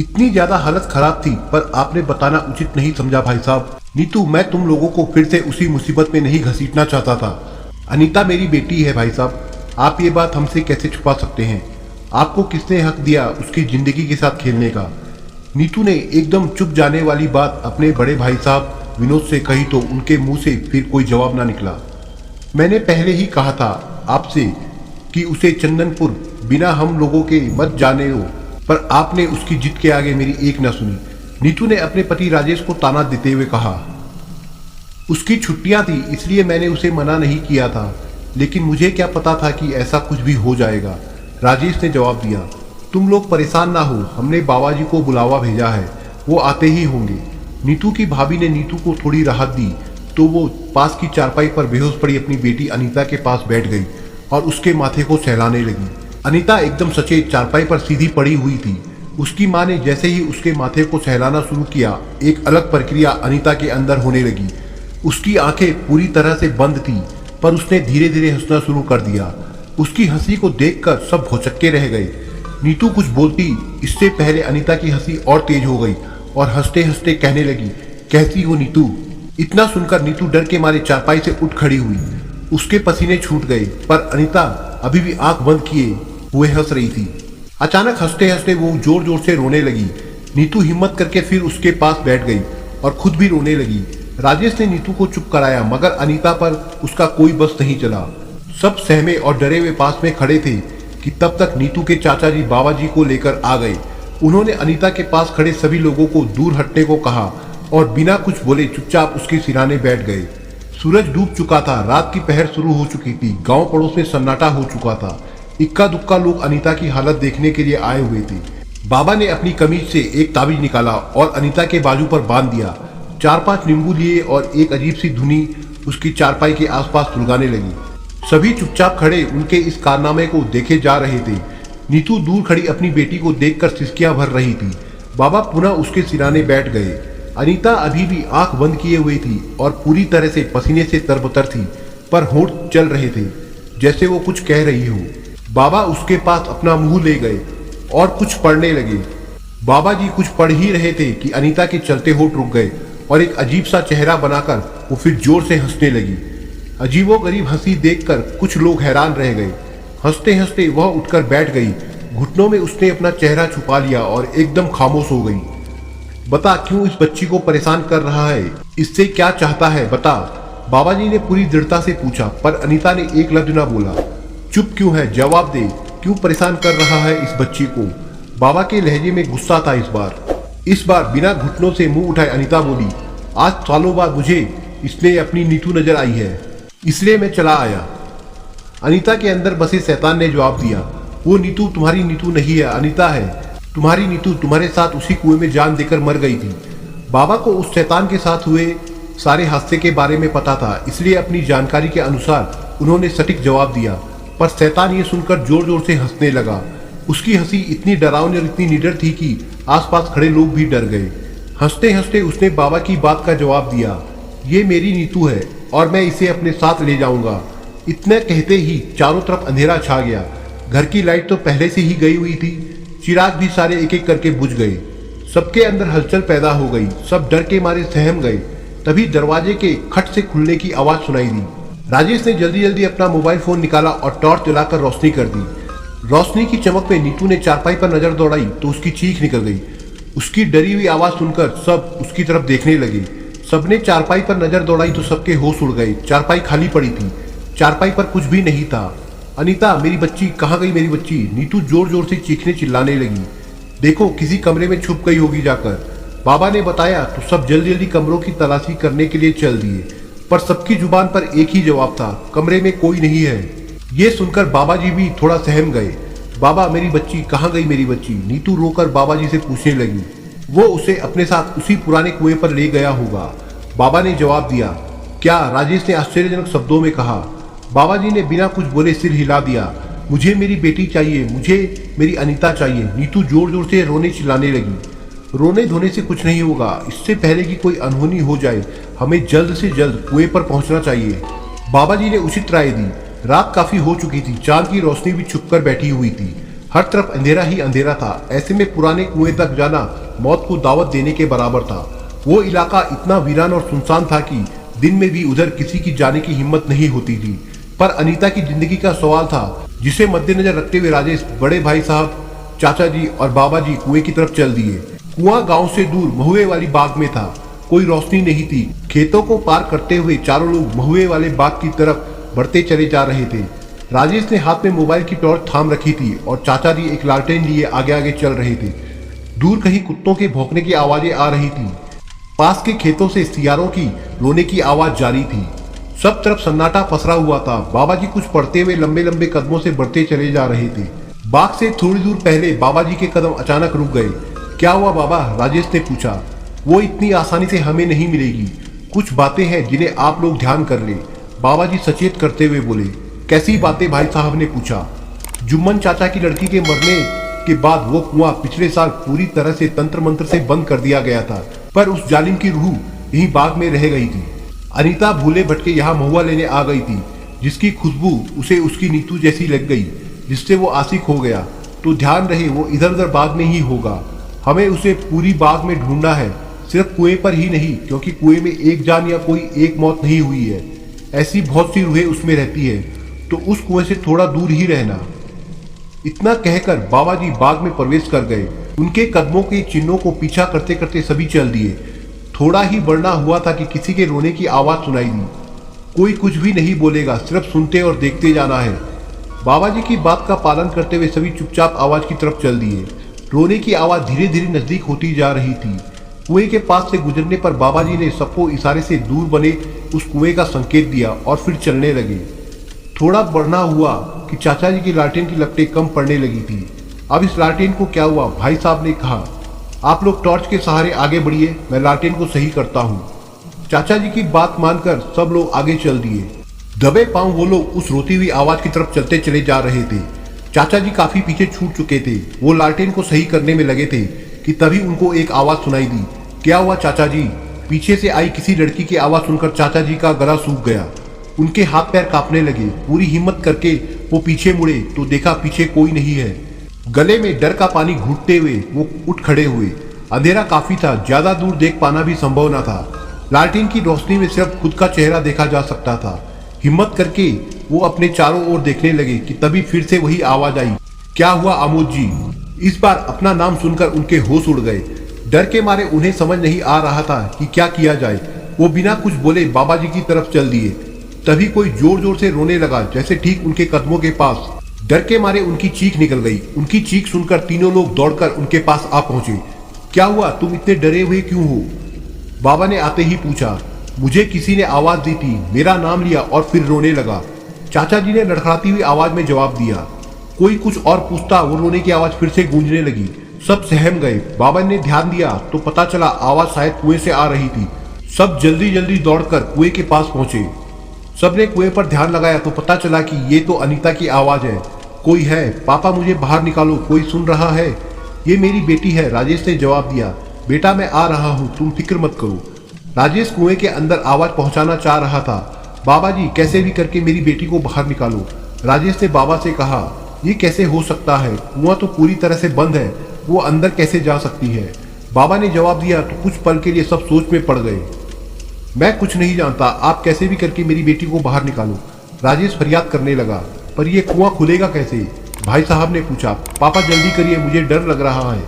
इतनी ज्यादा हालत खराब थी, पर आपने बताना उचित नहीं समझा भाई साहब। नीतू, मैं तुम लोगों को फिर से उसी मुसीबत में नहीं घसीटना चाहता था। अनीता मेरी बेटी है भाई साहब, आप ये बात हमसे कैसे छुपा सकते हैं? आपको किसने हक दिया उसकी जिंदगी के साथ खेलने का? नीतू ने एकदम चुप जाने वाली बात अपने बड़े भाई साहब विनोद से कही तो उनके मुंह से फिर कोई जवाब ना निकला। मैंने पहले ही कहा था आपसे कि उसे चंदनपुर बिना हम लोगों के मत जाने हो, पर आपने उसकी जिद के आगे मेरी एक न सुनी। नीतू ने अपने पति राजेश को ताना देते हुए कहा। उसकी छुट्टियां थी इसलिए मैंने उसे मना नहीं किया था, लेकिन मुझे क्या पता था कि ऐसा कुछ भी हो जाएगा। राजेश ने जवाब दिया। तुम लोग परेशान ना हो, हमने बाबा जी को बुलावा भेजा है, वो आते ही होंगे। नीतू की भाभी ने नीतू को थोड़ी राहत दी तो वो पास की चारपाई पर बेहोश पड़ी अपनी बेटी अनीता के पास बैठ गई और उसके माथे को सहलाने लगी। अनीता एकदम सचेत चारपाई पर सीधी पड़ी हुई थी। उसकी माँ ने जैसे ही उसके माथे को सहलाना शुरू किया, एक अलग प्रक्रिया अनीता के अंदर होने लगी। उसकी आंखें पूरी तरह से बंद थी, पर उसने धीरे धीरे हंसना शुरू कर दिया। उसकी हंसी को देखकर सब भौचक्के रह गए। नीतू कुछ बोलती इससे पहले अनीता की हंसी और तेज हो गई और हंसते हंसते कहने लगी, कैसी हो नीतू? इतना सुनकर नीतू डर के मारे चारपाई से उठ खड़ी हुई। उसके पसीने छूट गए, पर अनीता अभी भी आंख बंद किए हुए हंस रही थी। अचानक हंसते हंसते वो जोर जोर से रोने लगी। नीतू हिम्मत करके फिर उसके पास बैठ गई और खुद भी रोने लगी। राजेश ने नीतू को चुप कराया, मगर अनीता पर उसका कोई बस नहीं चला। सब सहमे और डरे हुए पास में खड़े थे कि तब तक नीतू के चाचा जी बाबा जी को लेकर आ गए। उन्होंने अनीता के पास खड़े सभी लोगों को दूर हटने को कहा और बिना कुछ बोले चुपचाप उसके सिराने बैठ गए। सूरज डूब चुका था, रात की पहर शुरू हो चुकी थी, गांव पड़ोस में सन्नाटा हो चुका था। इक्का दुक्का लोग अनीता की हालत देखने के लिए आए हुए थे। बाबा ने अपनी कमीज से एक ताबीज निकाला और अनीता के बाजू पर बांध दिया। 4-5 नींबू लिए और एक अजीब सी धुनी उसकी चारपाई के आसपास सुलगाने लगी। सभी चुपचाप खड़े उनके इस कारनामे को देखे जा रहे थे। नीतू दूर खड़ी अपनी बेटी को देखकर सिसकियां भर रही थी। बाबा पुनः उसके सिराने बैठ गए। अनीता अभी भी आंख बंद किए हुई थी और पूरी तरह से पसीने से तरबतर थी, पर होंठ चल रहे थे जैसे वो कुछ कह रही हो। बाबा उसके पास अपना मुंह ले गए और कुछ पढ़ने लगे। बाबा जी कुछ पढ़ ही रहे थे कि अनीता के चलते होंठ रुक गए और एक अजीब सा चेहरा बनाकर वो फिर जोर से हंसने लगी। अजीबोगरीब हंसी देखकर कुछ लोग हैरान रह गए। हंसते हंसते वह उठकर बैठ गई। घुटनों में उसने अपना चेहरा छुपा लिया और एकदम खामोश हो गई। बता, क्यों इस बच्ची को परेशान कर रहा है? इससे क्या चाहता है बता? बाबा जी ने पूरी दृढ़ता से पूछा, पर अनीता ने एक लफ्ज ना बोला। चुप क्यों है? जवाब दे, क्यों परेशान कर रहा है इस बच्ची को? बाबा के लहजे में गुस्सा था इस बार बिना घुटनों से मुंह उठाए अनीता बोली, आज सालों बाद मुझे इसलिए अपनी नीतू नजर आई है, इसलिए मैं चला आया। अनीता के अंदर बसे शैतान ने जवाब दिया, वो नीतू तुम्हारी नीतू नहीं है, अनीता है। तुम्हारी नीतू तुम्हारे साथ उसी कुएं में जान देकर मर गई थी। बाबा को उस शैतान के साथ हुए सारे हादसे के बारे में पता था, इसलिए अपनी जानकारी के अनुसार उन्होंने सटीक जवाब दिया। पर शैतान ये सुनकर जोर जोर से हंसने लगा। उसकी हंसी इतनी डरावनी और इतनी निडर थी कि आसपास खड़े लोग भी डर गए। हंसते हंसते उसने बाबा की बात का जवाब दिया, ये मेरी नीतू है और मैं इसे अपने साथ ले जाऊंगा। इतना कहते ही चारों तरफ अंधेरा छा गया। घर की लाइट तो पहले से ही गई हुई थी, चिराग भी सारे एक एक करके बुझ गए। सबके अंदर हलचल पैदा हो गई, सब डर के मारे सहम गए। तभी दरवाजे के खट से खुलने की आवाज सुनाई दी। राजेश ने जल्दी जल्दी अपना मोबाइल फोन निकाला और टॉर्च जलाकर रोशनी कर दी। रोशनी की चमक में नीतू ने चारपाई पर नजर दौड़ाई तो उसकी चीख निकल गई। उसकी डरी हुई आवाज सुनकर सब उसकी तरफ देखने लगे। सबने चारपाई पर नजर दौड़ाई तो सबके होश उड़ गए। चारपाई खाली पड़ी थी, चारपाई पर कुछ भी नहीं था। अनीता, मेरी बच्ची कहाँ गई? मेरी बच्ची! नीतू जोर जोर से चीखने चिल्लाने लगी। देखो, किसी कमरे में छुप गई होगी जाकर। बाबा ने बताया तो सब जल्दी जल्दी कमरों की तलाशी करने के लिए चल दिए, पर सबकी जुबान पर एक ही जवाब था, कमरे में कोई नहीं है। ये सुनकर बाबा जी भी थोड़ा सहम गए। बाबा, मेरी बच्ची कहाँ गई? मेरी बच्ची! नीतू रोकर बाबा जी से पूछने लगी। वो उसे अपने साथ उसी पुराने कुएं पर ले गया होगा, बाबा ने जवाब दिया। क्या? राजेश ने आश्चर्यजनक शब्दों में कहा। बाबा जी ने बिना कुछ बोले सिर हिला दिया। मुझे मेरी बेटी चाहिए, मुझे मेरी अनीता चाहिए। नीतू जोर जोर से रोने चिल्लाने लगी। रोने धोने से कुछ नहीं होगा, इससे पहले कि कोई अनहोनी हो जाए हमें जल्द से जल्द कुएं पर पहुंचना चाहिए। बाबा जी ने उचित राय दी। रात काफी हो चुकी थी, चांद की रोशनी भी छुपकर बैठी हुई थी। हर तरफ अंधेरा ही अंधेरा था। ऐसे में पुराने कुएं तक जाना मौत को दावत देने के बराबर था। वो इलाका इतना वीरान और सुनसान था कि दिन में भी उधर किसी की जाने की हिम्मत नहीं होती थी। पर अनीता की जिंदगी का सवाल था, जिसे मद्देनजर रखते हुए राजेश, बड़े भाई साहब, चाचा जी और बाबा जी कुएं की तरफ चल दिए। कुआं गांव से दूर महुए वाली बाग में था। कोई रोशनी नहीं थी। खेतों को पार करते हुए चारों लोग महुए वाले बाग की तरफ बढ़ते चले जा रहे थे। राजेश ने हाथ में मोबाइल की टॉर्च थाम रखी थी और चाचा जी एक लालटेन लिए आगे आगे चल रहे थे। दूर कहीं कुत्तों के भौंकने की आवाजें आ रही थी। पास के खेतों से सियारों की रोने की आवाज जारी थी। सब तरफ सन्नाटा पसरा हुआ था। बाबा जी कुछ पढ़ते हुए लंबे लंबे कदमों से बढ़ते चले जा रहे थे। बाग से थोड़ी दूर पहले बाबा जी के कदम अचानक रुक गए। क्या हुआ बाबा? राजेश ने पूछा। वो इतनी आसानी से हमें नहीं मिलेगी। कुछ बातें हैं जिन्हें आप लोग ध्यान कर ले, बाबा जी सचेत करते हुए बोले। कैसी बातें? भाई साहब ने पूछा। जुम्मन चाचा की लड़की के मरने के बाद वो कुआं पिछले साल पूरी तरह से तंत्र मंत्र से बंद कर दिया गया था, पर उस जालिम की रूह यहीं बाग में रह गई थी। अनीता भूले भटके यहाँ महुआ लेने आ गई थी, जिसकी खुशबू उसे उसकी नीतू जैसी लग गई, जिससे वो आशिक हो गया। तो ध्यान रहे, वो इधर उधर बाग में ही होगा। हमें उसे पूरी बाग में ढूंढना है, सिर्फ कुएं पर ही नहीं, क्योंकि कुएं में एक जान या कोई एक मौत नहीं हुई है। ऐसी बहुत सी रूहें उसमें रहती है, तो उस कुएं से थोड़ा दूर ही रहना। इतना कहकर बाबा जी बाग में प्रवेश कर गए। उनके कदमों के चिन्हों को पीछा करते करते सभी चल दिए। थोड़ा ही बढ़ना हुआ था कि किसी के रोने की आवाज सुनाई दी। कोई कुछ भी नहीं बोलेगा, सिर्फ सुनते और देखते जाना है। बाबा जी की बात का पालन करते हुए सभी चुपचाप आवाज की तरफ चल दिए। रोने की आवाज धीरे धीरे नजदीक होती जा रही थी। कुएं के पास से गुजरने पर बाबा जी ने सबको इशारे से दूर बने उस कुएं का संकेत दिया और फिर चलने लगे। थोड़ा बढ़ना हुआ कि चाचा जी की लालटेन की लपटें कम पड़ने लगी थी। अब इस लालटेन को क्या हुआ? भाई साहब ने कहा। आप लोग टॉर्च के सहारे आगे बढ़िए, मैं लालटेन को सही करता हूँ। चाचा जी की बात मानकर सब लोग आगे चल दिए। दबे पांव वो लोग उस रोती हुई आवाज की तरफ चलते चले जा रहे थे। चाचा जी काफी पीछे छूट चुके थे। वो लालटेन को सही करने में लगे थे कि तभी उनको एक आवाज सुनाई दी। क्या हुआ चाचा जी? पीछे से आई किसी लड़की की आवाज सुनकर चाचा जी का गला सूख गया। उनके हाथ पैर कांपने लगे। पूरी हिम्मत करके वो पीछे मुड़े तो देखा पीछे कोई नहीं है। गले में डर का पानी घूंटते हुए वो उठ खड़े हुए। अंधेरा काफी था, ज्यादा दूर देख पाना भी संभव न था। लालटेन की रोशनी में सिर्फ खुद का चेहरा देखा जा सकता था। हिम्मत करके वो अपने चारों ओर देखने लगे कि तभी फिर से वही आवाज आई। क्या हुआ आमोद जी? इस बार अपना नाम सुनकर उनके होश उड़ गए। डर के मारे उन्हें समझ नहीं आ रहा था कि क्या किया जाए। वो बिना कुछ बोले बाबा जी की तरफ चल दिए। तभी कोई जोर जोर से रोने लगा, जैसे ठीक उनके कदमों के पास। डर के मारे उनकी चीख निकल गई। उनकी चीख सुनकर तीनों लोग दौड़कर उनके पास आ पहुंचे। क्या हुआ? तुम इतने डरे हुए क्यों हो? बाबा ने आते ही पूछा। मुझे किसी ने आवाज दी थी, मेरा नाम लिया और फिर रोने लगा। चाचा जी ने लड़खड़ाती हुई आवाज में जवाब दिया। कोई कुछ और पूछता, वो रोने की आवाज फिर से गूंजने लगी। सब सहम गए। बाबा ने ध्यान दिया तो पता चला आवाज शायद कुएं से आ रही थी। सब जल्दी जल्दी दौड़कर कुएं के पास पहुंचे। सबने कुएं पर ध्यान लगाया तो पता चला कि ये तो अनीता की आवाज है। कोई है? पापा मुझे बाहर निकालो, कोई सुन रहा है? ये मेरी बेटी है, राजेश ने जवाब दिया। बेटा मैं आ रहा हूँ, तुम फिक्र मत करो। राजेश कुएं के अंदर आवाज पहुंचाना चाह रहा था। बाबा जी कैसे भी करके मेरी बेटी को बाहर निकालो। राजेश ने बाबा से कहा। ये कैसे हो सकता है? कुआं तो पूरी तरह से बंद है, वो अंदर कैसे जा सकती है? बाबा ने जवाब दिया तो कुछ पल के लिए सब सोच में पड़ गए। मैं कुछ नहीं जानता, आप कैसे भी करके मेरी बेटी को बाहर निकालो। राजेश फरियाद करने लगा। पर यह कुआं खुलेगा कैसे? भाई साहब ने पूछा। पापा जल्दी करिए, मुझे डर लग रहा है।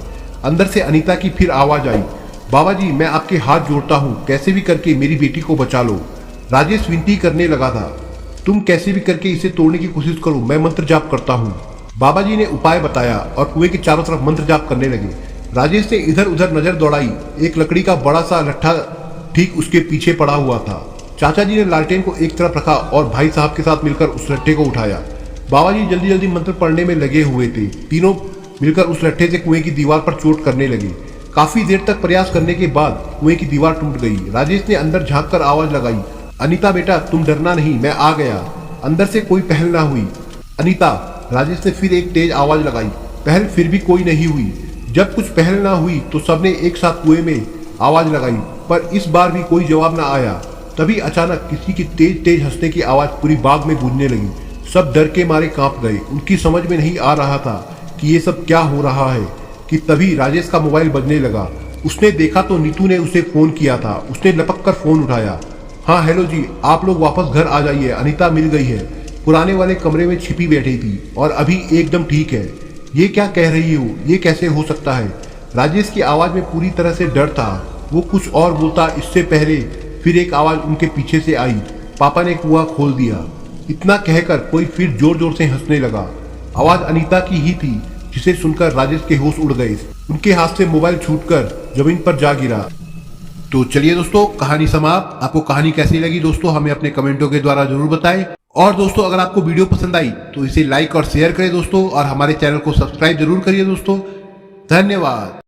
अंदर से अनीता की फिर आवाज आई। बाबा जी मैं आपके हाथ जोड़ता हूँ, कैसे भी करके मेरी बेटी को बचा लो। राजेश विनती करने लगा था। तुम कैसे भी करके इसे तोड़ने की कोशिश करो, मैं मंत्र जाप करता हूँ। बाबा जी ने उपाय बताया और कुएं के चारों तरफ मंत्र जाप करने लगे। राजेश ने इधर उधर नजर दौड़ाई। एक लकड़ी का बड़ा सा लट्ठा ठीक उसके पीछे पड़ा हुआ था। चाचा जी ने लालटेन को एक तरफ रखा और भाई साहब के साथ मिलकर उस लट्ठे को उठाया। बाबा जी जल्दी जल्दी मंत्र पढ़ने में लगे हुए थे। तीनों मिलकर उस लट्ठे से कुएं की दीवार पर चोट करने लगे। काफी देर तक प्रयास करने के बाद कुएं की दीवार टूट गई। राजेश ने अंदर झांक कर आवाज लगाई। अनीता बेटा तुम डरना नहीं, मैं आ गया। अंदर से कोई पहल ना हुई। अनीता, राजेश ने फिर एक तेज आवाज लगाई। पहल फिर भी कोई नहीं हुई। जब कुछ पहल ना हुई तो सबने एक साथ कुएं में आवाज लगाई, पर इस बार भी कोई जवाब ना आया। तभी अचानक किसी की तेज तेज हंसने की आवाज पूरी बाग में गूंजने लगी। सब डर के मारे कांप गए। उनकी समझ में नहीं आ रहा था कि ये सब क्या हो रहा है कि तभी राजेश का मोबाइल बजने लगा। उसने देखा तो नीतू ने उसे फोन किया था। उसने लपक कर फोन उठाया। हाँ हेलो जी, आप लोग वापस घर आ जाइए, अनीता मिल गई है। पुराने वाले कमरे में छिपी बैठी थी और अभी एकदम ठीक है। ये क्या कह रही हो, ये कैसे हो सकता है? राजेश की आवाज में पूरी तरह से डर था। वो कुछ और बोलता इससे पहले फिर एक आवाज उनके पीछे से आई, पापा ने कुआं खोल दिया। इतना कहकर कोई फिर जोर जोर से हंसने लगा। आवाज अनीता की ही थी, जिसे सुनकर राजेश के होश उड़ गए। उनके हाथ से मोबाइल छूटकर जमीन पर जा गिरा। तो चलिए दोस्तों, कहानी समाप्त। आपको कहानी कैसी लगी दोस्तों, हमें अपने कमेंटों के द्वारा जरूर बताएं। और दोस्तों, अगर आपको वीडियो पसंद आई तो इसे लाइक और शेयर करें दोस्तों, और हमारे चैनल को सब्सक्राइब जरूर करिए दोस्तों। धन्यवाद।